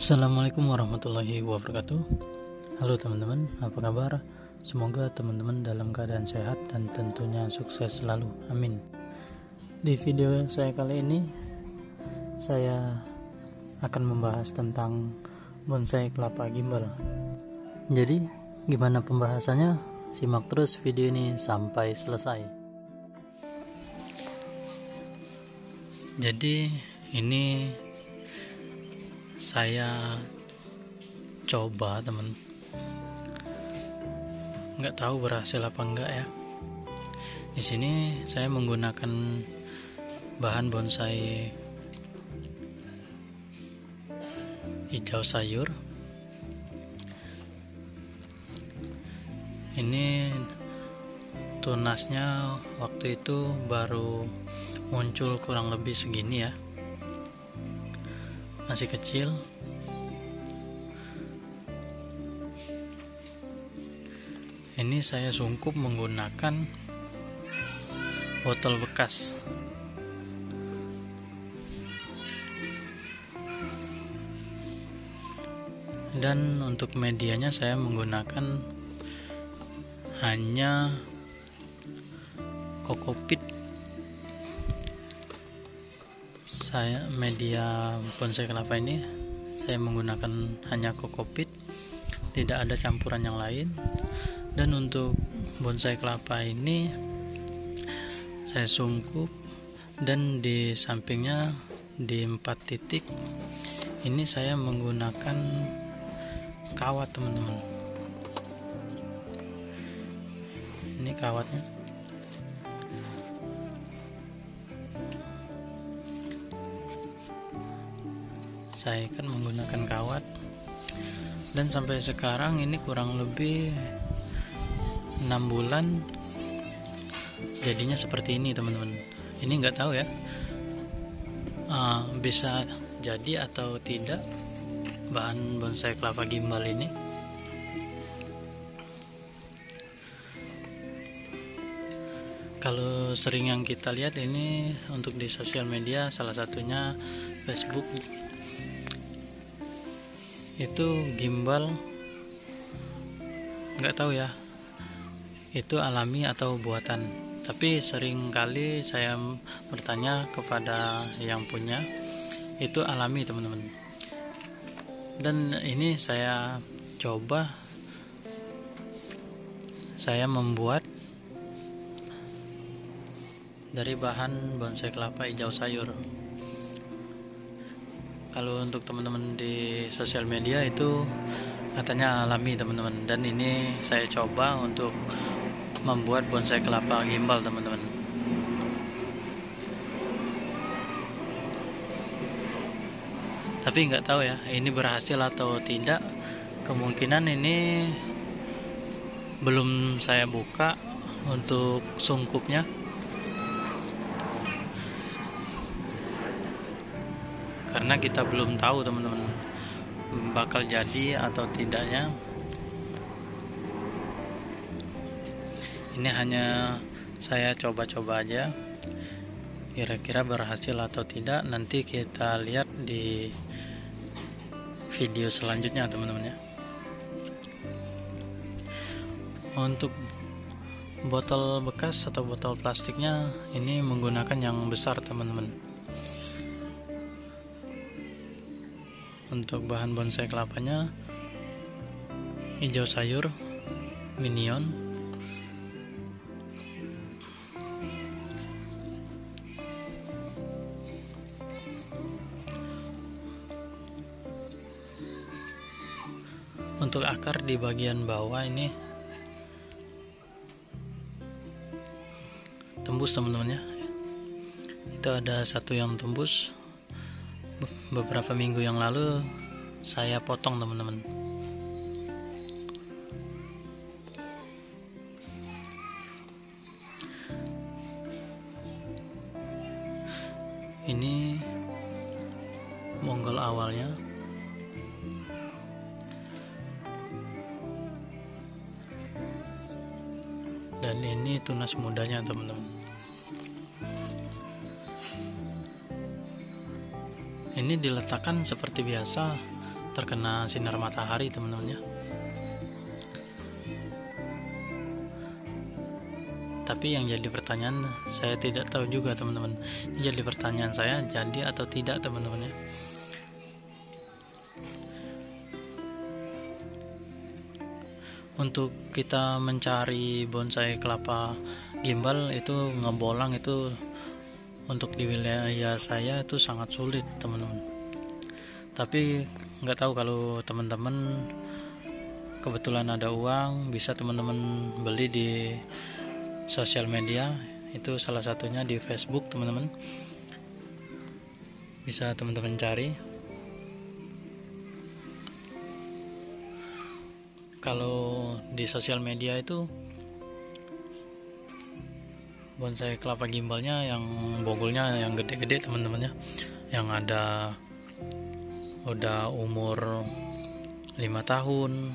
Assalamualaikum warahmatullahi wabarakatuh. Halo teman-teman, apa kabar? Semoga teman-teman dalam keadaan sehat dan tentunya sukses selalu, amin. Di video saya kali ini, saya akan membahas tentang bonsai kelapa gimbal. Jadi, gimana pembahasannya? Simak terus video ini sampai selesai. Jadi, ini saya coba teman, nggak tahu berhasil apa enggak ya. Di sini saya menggunakan bahan bonsai hijau sayur. Ini tunasnya waktu itu baru muncul kurang lebih segini ya, masih kecil. Ini saya sungkup menggunakan botol bekas. Dan untuk medianya saya menggunakan hanya kokopit. Media bonsai kelapa ini saya menggunakan hanya kokopit, tidak ada campuran yang lain. Dan untuk bonsai kelapa ini saya sungkup, dan di sampingnya di 4 titik ini saya menggunakan kawat teman-teman. Ini kawatnya. Saya kan menggunakan kawat, dan sampai sekarang ini kurang lebih 6 bulan jadinya seperti ini teman-teman. Ini nggak tahu ya, bisa jadi atau tidak bahan bonsai kelapa gimbal ini. Kalau sering yang kita lihat ini untuk di sosial media, salah satunya Facebook, itu gimbal, nggak tahu ya itu alami atau buatan. Tapi sering kali saya bertanya kepada yang punya, itu alami teman-teman. Dan ini saya coba, saya membuat dari bahan bonsai kelapa hijau sayur. Kalau untuk teman-teman di sosial media itu katanya alami teman-teman, dan ini saya coba untuk membuat bonsai kelapa gimbal teman-teman. Tapi nggak tahu ya ini berhasil atau tidak. Kemungkinan ini belum saya buka untuk sungkupnya, karena kita belum tahu teman-teman bakal jadi atau tidaknya. Ini hanya saya coba-coba aja, kira-kira berhasil atau tidak nanti kita lihat di video selanjutnya teman-teman ya. Untuk botol bekas atau botol plastiknya ini menggunakan yang besar teman-teman. Untuk bahan bonsai kelapanya hijau sayur minion. Untuk akar di bagian bawah ini tembus teman-teman ya. Itu ada satu yang tembus beberapa minggu yang lalu, saya potong teman-teman. Ini monggol awalnya. Dan ini tunas mudanya teman-teman. Ini diletakkan seperti biasa, terkena sinar matahari teman-teman ya. Tapi yang jadi pertanyaan, saya tidak tahu juga teman-teman. Jadi pertanyaan saya, jadi atau tidak teman-teman ya. Untuk kita mencari bonsai kelapa gimbal itu ngebolang itu untuk di wilayah saya itu sangat sulit teman-teman. Tapi nggak tahu kalau teman-teman kebetulan ada uang, bisa teman-teman beli di sosial media, itu salah satunya di Facebook teman-teman. Bisa teman-teman cari. Kalau di sosial media itu bonsai kelapa gimbalnya yang bogolnya yang gede-gede teman-teman ya, yang ada udah umur 5 tahun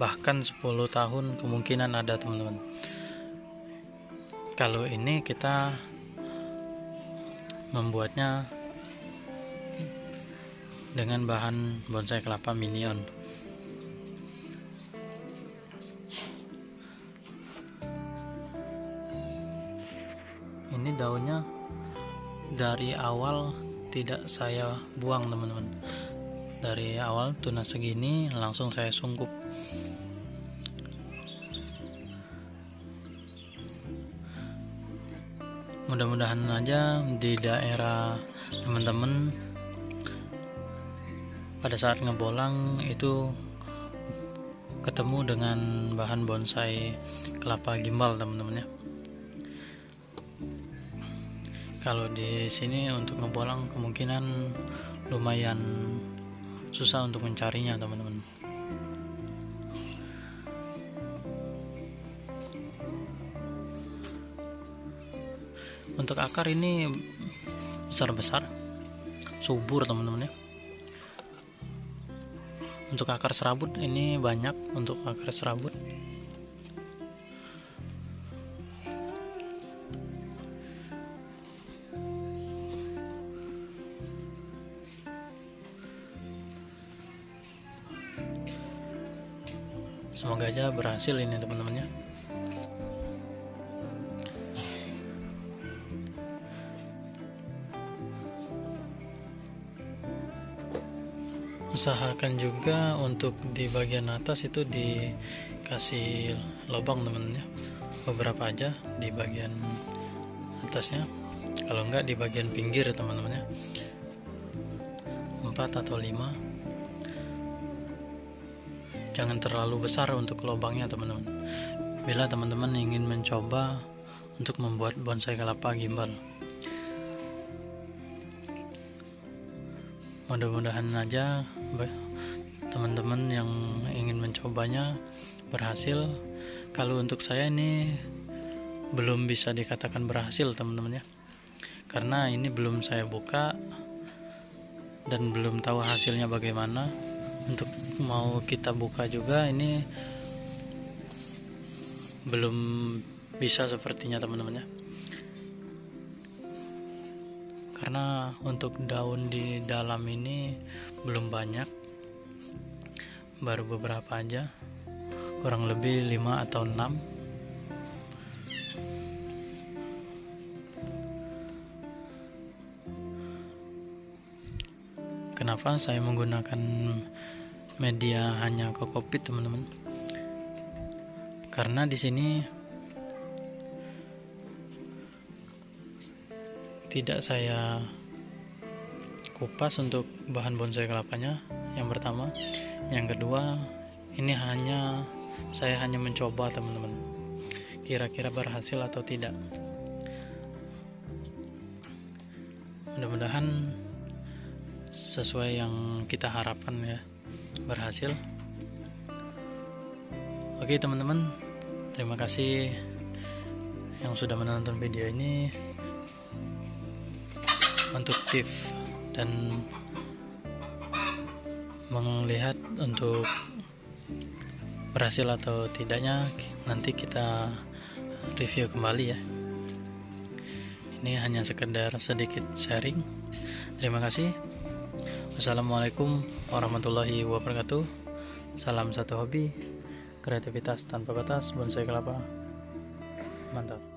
bahkan 10 tahun kemungkinan ada teman-teman. Kalau ini kita membuatnya dengan bahan bonsai kelapa minion. Ini daunnya dari awal tidak saya buang teman-teman. Dari awal tunas segini langsung saya sungkup. Mudah-mudahan aja di daerah teman-teman pada saat ngebolang itu ketemu dengan bahan bonsai kelapa gimbal teman-teman ya. Kalau di sini untuk ngebolang kemungkinan lumayan susah untuk mencarinya teman-teman. Untuk akar ini besar-besar, subur teman-teman ya. Untuk akar serabut ini banyak untuk akar serabut. Semoga aja berhasil ini teman-teman ya. Usahakan juga untuk di bagian atas itu dikasih lubang teman-teman ya, beberapa aja di bagian atasnya, kalau enggak di bagian pinggir teman-teman ya, 4 atau 5. Jangan terlalu besar untuk lubangnya teman-teman, bila teman-teman ingin mencoba untuk membuat bonsai kelapa gimbal. Mudah-mudahan aja teman-teman yang ingin mencobanya berhasil. Kalau untuk saya ini belum bisa dikatakan berhasil teman-teman ya, karena ini belum saya buka dan belum tahu hasilnya bagaimana. Untuk mau kita buka juga ini belum bisa sepertinya teman-teman ya, karena untuk daun di dalam ini belum banyak, baru beberapa aja, kurang lebih 5 atau 6. Kenapa saya menggunakan media hanya kokopit teman-teman? Karena di sini tidak saya kupas untuk bahan bonsai kelapanya, yang pertama. Yang kedua, ini saya hanya mencoba teman-teman, kira-kira berhasil atau tidak. Mudah-mudahan sesuai yang kita harapkan ya, berhasil. Oke teman-teman, terima kasih yang sudah menonton video ini. Untuk tips dan melihat untuk berhasil atau tidaknya nanti kita review kembali ya. Ini hanya sekedar sedikit sharing. Terima kasih. Wassalamualaikum warahmatullahi wabarakatuh. Salam satu hobi, kreativitas tanpa batas, bonsai kelapa. Mantap.